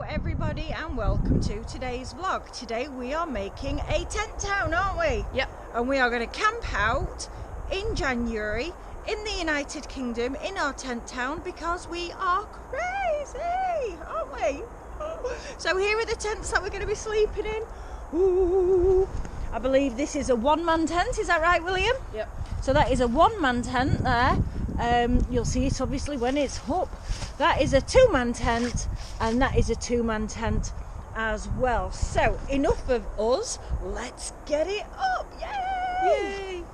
everybody, and welcome to today's vlog. Today we are making a tent town, aren't we? Yep. And we are going to camp out in January in the United Kingdom in our tent town because we are crazy, aren't we? So here are the tents that we're going to be sleeping in. Ooh. I believe this is a one-man tent, is that right, William? Yep. So that is a one-man tent there. You'll see it obviously when it's up. That is a two-man tent, and that is a two-man tent as well. So enough of us, let's get it up. Yay! Yay!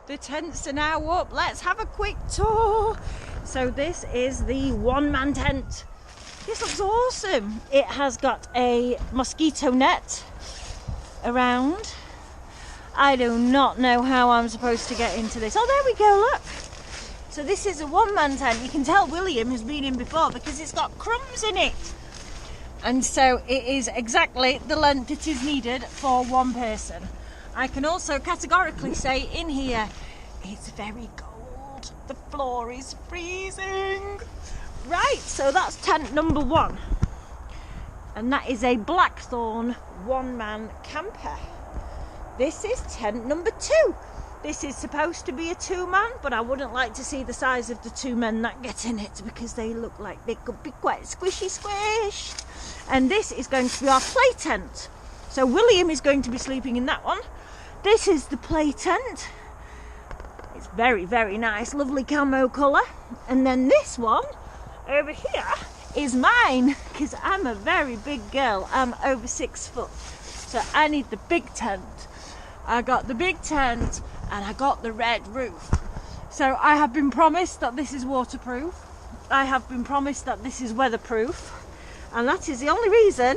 The tents are now up. Let's have a quick tour. So this is the one-man tent. This looks awesome. It has got a mosquito net around. I do not know how I'm supposed to get into this. Oh, there we go, look. So this is a one-man tent. You can tell William has been in before because it's got crumbs in it. And so it is exactly the length it is needed for one person. I can also categorically say in here, it's very cold. The floor is freezing. Right, so that's tent number one. And that is a blackthorn one-man camper. This is tent number two. This is supposed to be a two-man, but I wouldn't like to see the size of the two men that get in it because they look like they could be quite squished. And this is going to be our play tent. So William is going to be sleeping in that one. This is the play tent. It's very, very nice, lovely camo colour. And then this one over here is mine because I'm a very big girl. I'm over 6 foot, so I need the big tent. I got the big tent and I got the red roof. So I have been promised that this is waterproof. I have been promised that this is weatherproof, and that is the only reason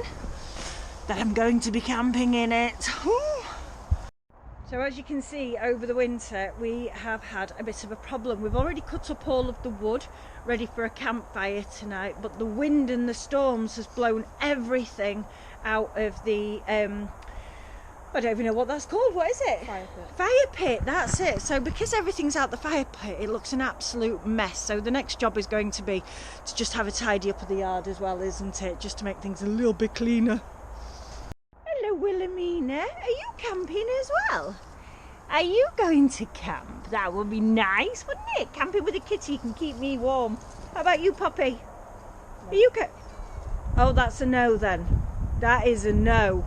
that I'm going to be camping in it. So as you can see, over the winter we have had a bit of a problem. We've already cut up all of the wood ready for a campfire tonight, but the wind and the storms has blown everything out of the I don't even know what that's called. What is it? Fire pit. Fire pit, that's it. So because everything's out the fire pit, it looks an absolute mess. So the next job is going to be to just have a tidy up of the yard as well, isn't it? Just to make things a little bit cleaner. Hello, Wilhelmina. Are you camping as well? Are you going to camp? That would be nice, wouldn't it? Camping with a kitty can keep me warm. How about you, Poppy? No. Are you Oh, that's a no then. That is a no.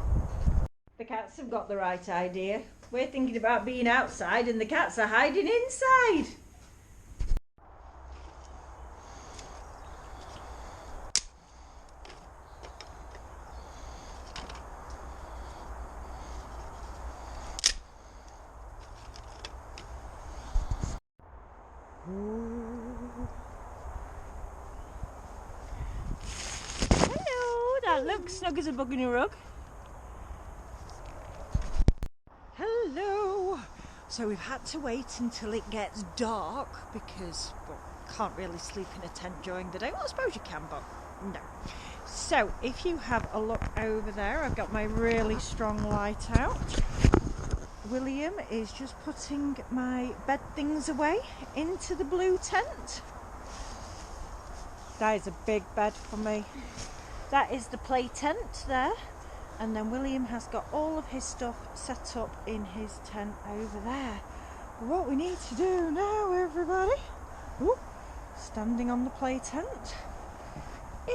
The cats have got the right idea. We're thinking about being outside and the cats are hiding inside. Hello, that looks snug as a bug in a rug. Hello. So we've had to wait until it gets dark because can't really sleep in a tent during the day. Well, I suppose you can, but no. So if you have a look over there, I've got my really strong light out. William is just putting my bed things away into the blue tent. That is a big bed for me. That is the play tent there. And then William has got all of his stuff set up in his tent over there. But what we need to do now, everybody, standing on the play tent,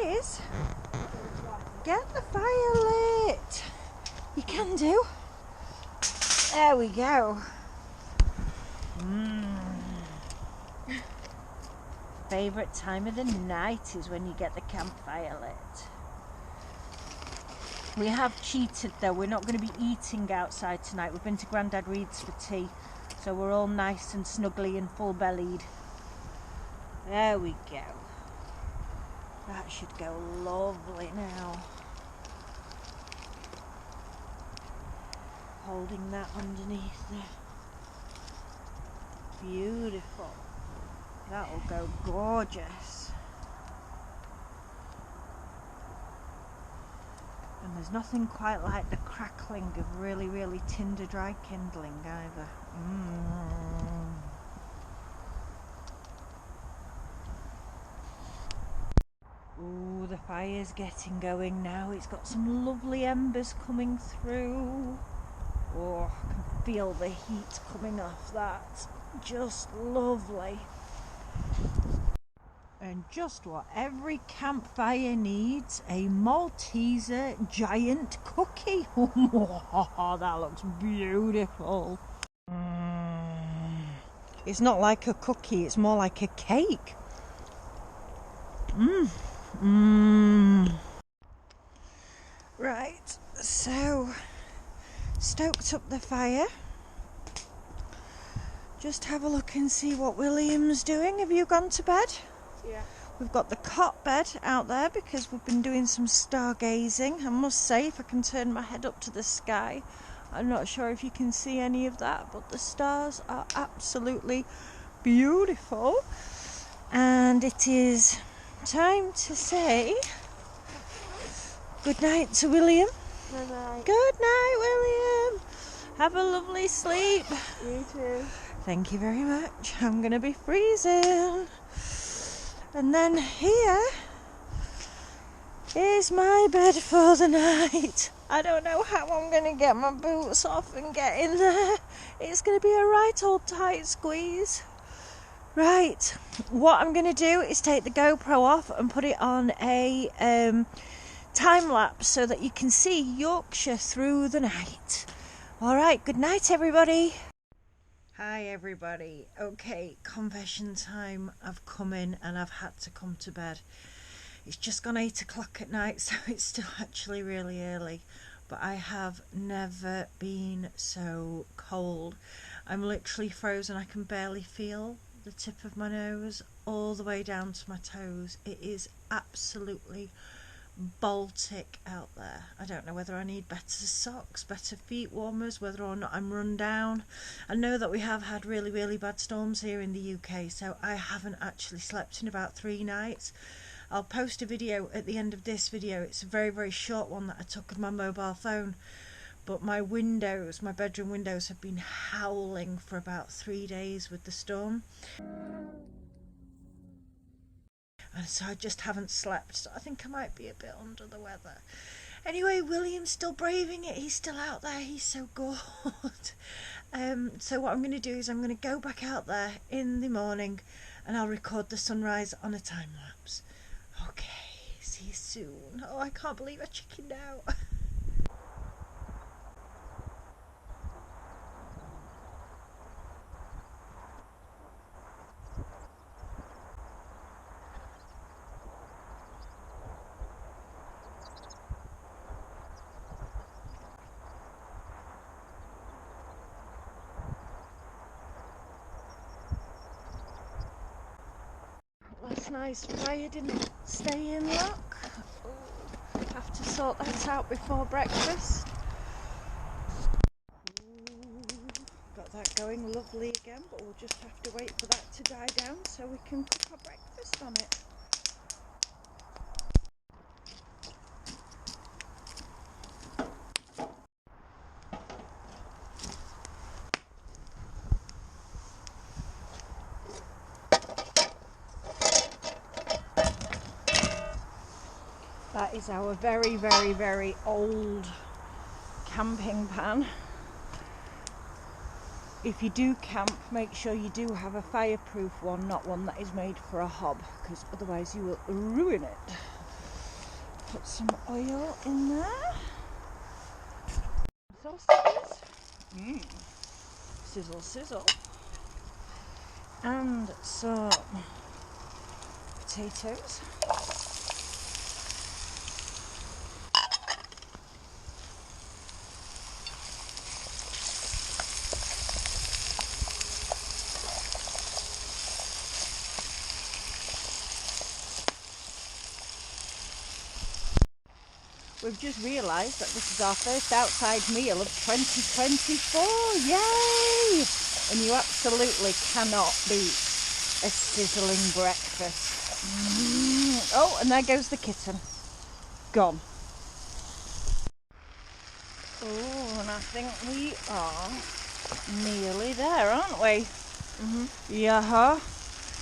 is get the fire lit. You can do. There we go. favourite time of the night is when you get the campfire lit. We have cheated though, we're not going to be eating outside tonight. We've been to Grandad Reed's for tea, so we're all nice and snuggly and full bellied. There we go. That should go lovely now. Holding that underneath there. Beautiful. That'll go gorgeous. And there's nothing quite like the crackling of really, really tinder dry kindling either. Ooh, the fire's getting going now. It's got some lovely embers coming through. Oh, I can feel the heat coming off that. Just lovely. And just what every campfire needs, a Malteser giant cookie. Oh, that looks beautiful. It's not like a cookie, it's more like a cake. Right, so stoked up the fire. Just have a look and see what William's doing. Have you gone to bed? Yeah. We've got the cot bed out there because we've been doing some stargazing. I must say, if I can turn my head up to the sky, I'm not sure if you can see any of that, but the stars are absolutely beautiful. And it is time to say good night to William. Good night. Good night, William. Have a lovely sleep. You too. Thank you very much. I'm going to be freezing. And then here is my bed for the night. I don't know how I'm going to get my boots off and get in there. It's going to be a right old tight squeeze. Right, what I'm going to do is take the GoPro off and put it on a time lapse so that you can see Yorkshire through the night. Alright, good night everybody. Hi everybody. Okay, confession time. I've come in and I've had to come to bed. It's just gone 8 o'clock at night, so it's still actually really early. But I have never been so cold. I'm literally frozen. I can barely feel the tip of my nose all the way down to my toes. It is absolutely Baltic out there. I don't know whether I need better socks, better feet warmers, whether or not I'm run down. I know that we have had really, really bad storms here in the UK, so I haven't actually slept in about 3 nights. I'll post a video at the end of this video. It's a very, very short one that I took with my mobile phone, but my windows, my bedroom windows, have been howling for about 3 days with the storm. And so I just haven't slept, so I think I might be a bit under the weather. Anyway, William's still braving it. He's still out there. He's so good. So what I'm going to do is I'm going to go back out there in the morning and I'll record the sunrise on a time lapse. Okay, see you soon. Oh, I can't believe I chickened out. Last night's fire didn't stay in, look. Have to sort that out before breakfast. Got that going lovely again, but we'll just have to wait for that to die down so we can cook our breakfast on it. That is our very, very, very old camping pan. If you do camp, make sure you do have a fireproof one, not one that is made for a hob, because otherwise you will ruin it. Put some oil in there. Sausages. Sizzle, sizzle. And some potatoes. We've just realised that this is our first outside meal of 2024. Yay! And you absolutely cannot beat a sizzling breakfast. Oh, and there goes the kitten. Gone. Oh, and I think we are nearly there, aren't we? Yeah.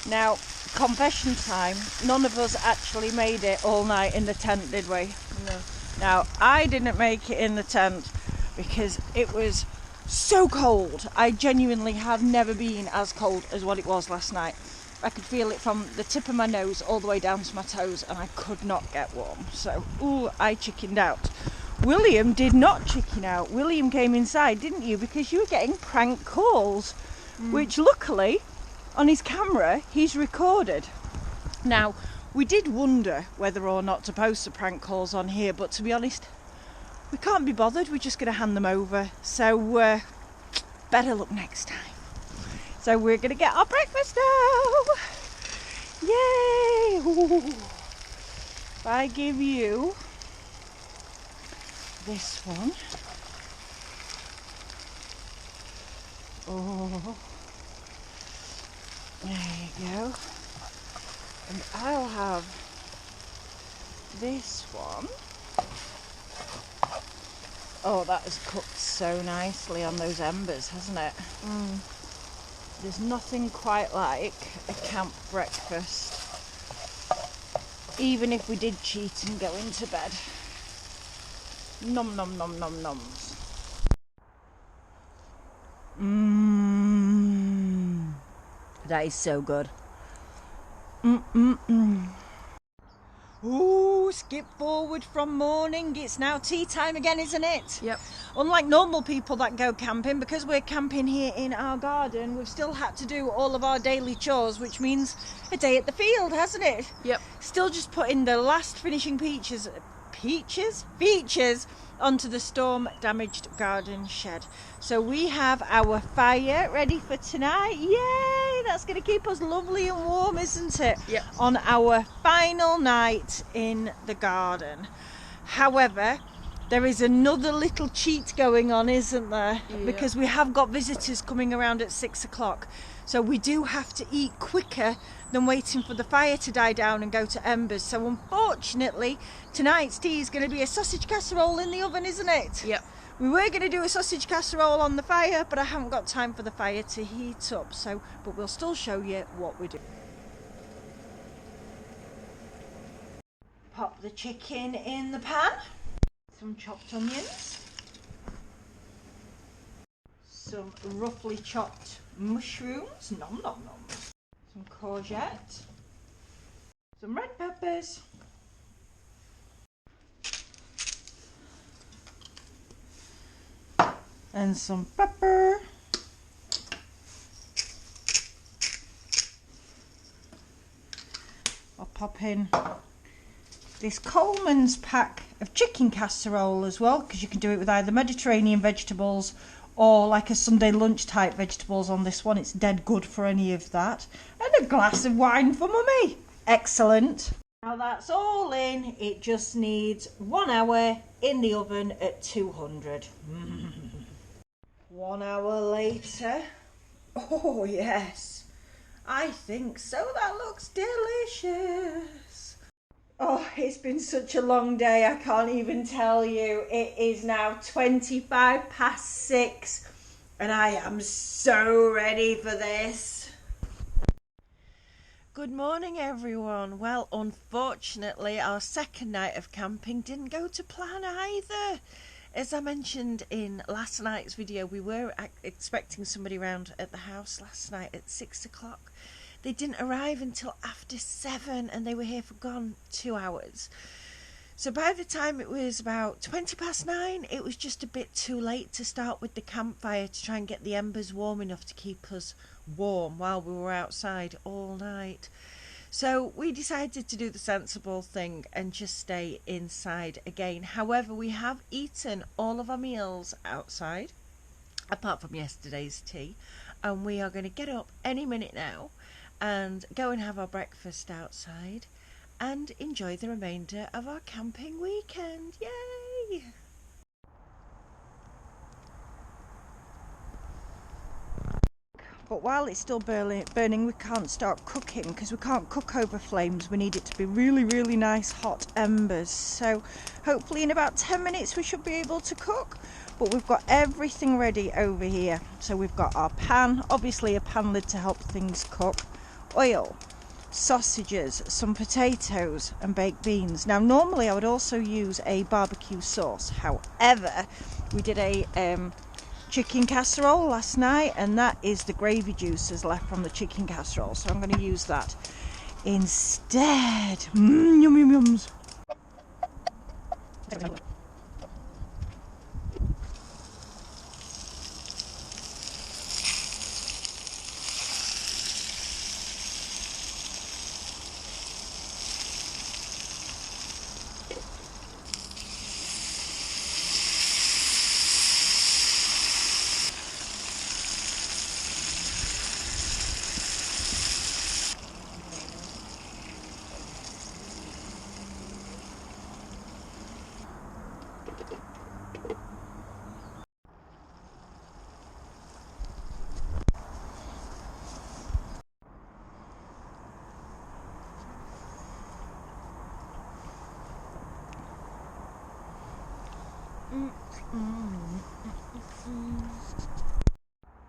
Now, confession time. None of us actually made it all night in the tent, did we? No. Now, I didn't make it in the tent because it was so cold. I genuinely have never been as cold as what it was last night. I could feel it from the tip of my nose all the way down to my toes, and I could not get warm. So, I chickened out. William did not chicken out. William came inside, didn't you? Because you were getting prank calls, which luckily, on his camera, he's recorded. Now, we did wonder whether or not to post the prank calls on here, but to be honest, we can't be bothered. We're just going to hand them over. So, better luck next time. So we're going to get our breakfast now. Yay! Ooh. If I give you this one. Oh, there you go. And I'll have this one. Oh, that has cooked so nicely on those embers, hasn't it? There's nothing quite like a camp breakfast, even if we did cheat and go into bed. Nom nom nom nom noms. That is so good. Ooh, skip forward from morning. It's now tea time again, isn't it? Yep. Unlike normal people that go camping, because we're camping here in our garden, we've still had to do all of our daily chores, which means a day at the field, hasn't it? Yep. Still just putting the last finishing features onto the storm damaged garden shed. So we have our fire ready for tonight. Yay! That's going to keep us lovely and warm, isn't it? Yep. On our final night in the garden. However, there is another little cheat going on, isn't there? Yeah. Because we have got visitors coming around at 6 o'clock. So we do have to eat quicker than waiting for the fire to die down and go to embers. So unfortunately, tonight's tea is going to be a sausage casserole in the oven, isn't it? Yep. We were going to do a sausage casserole on the fire, but I haven't got time for the fire to heat up. But we'll still show you what we do. Pop the chicken in the pan. Some chopped onions. Some roughly chopped mushrooms. Nom nom nom. Some courgette. Some red peppers. And some pepper. I'll pop in this Coleman's pack of chicken casserole as well, because you can do it with either Mediterranean vegetables or like a Sunday lunch type vegetables on this one. It's dead good for any of that. And a glass of wine for mummy. Excellent. Now that's all in. It just needs 1 hour in the oven at 200. 1 hour later. Oh yes, I think so. That looks delicious. Oh, it's been such a long day, I can't even tell you. It is now 25 past 6 and I am so ready for this. Good morning everyone. Well, unfortunately our second night of camping didn't go to plan either. As I mentioned in last night's video, we were expecting somebody round at the house last night at 6 o'clock. They didn't arrive until after 7 and they were here for gone 2 hours. So by the time it was about 20 past 9, it was just a bit too late to start with the campfire to try and get the embers warm enough to keep us warm while we were outside all night. So we decided to do the sensible thing and just stay inside again. However, we have eaten all of our meals outside, apart from yesterday's tea, and we are going to get up any minute now and go and have our breakfast outside and enjoy the remainder of our camping weekend. Yay! But while it's still burning, we can't start cooking because we can't cook over flames. We need it to be really, really nice hot embers. So hopefully in about 10 minutes we should be able to cook. But we've got everything ready over here. So we've got our pan, obviously a pan lid to help things cook, oil, sausages, some potatoes and baked beans. Now normally I would also use a barbecue sauce. However, we did a chicken casserole last night, and that is the gravy juices left from the chicken casserole, so I'm going to use that instead. Yum yum yums.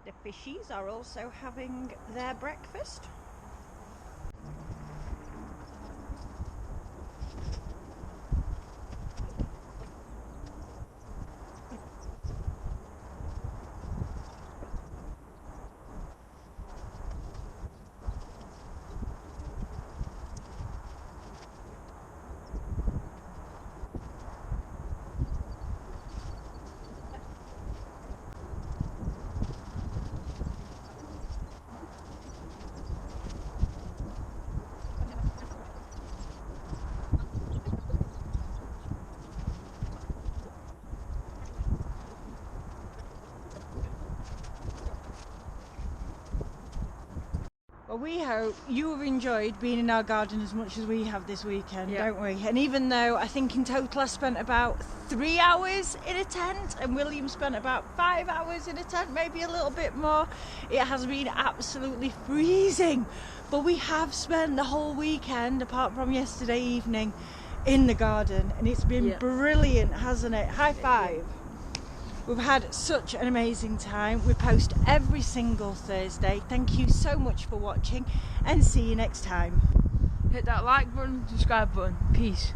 The fishies are also having their breakfast. Well, we hope you have enjoyed being in our garden as much as we have this weekend, don't we? And even though I think in total I spent about 3 hours in a tent and William spent about 5 hours in a tent, maybe a little bit more, it has been absolutely freezing. But we have spent the whole weekend, apart from yesterday evening, in the garden, and it's been brilliant, hasn't it? High five. We've had such an amazing time. We post every single Thursday. Thank you so much for watching, and see you next time. Hit that like button, subscribe button. Peace.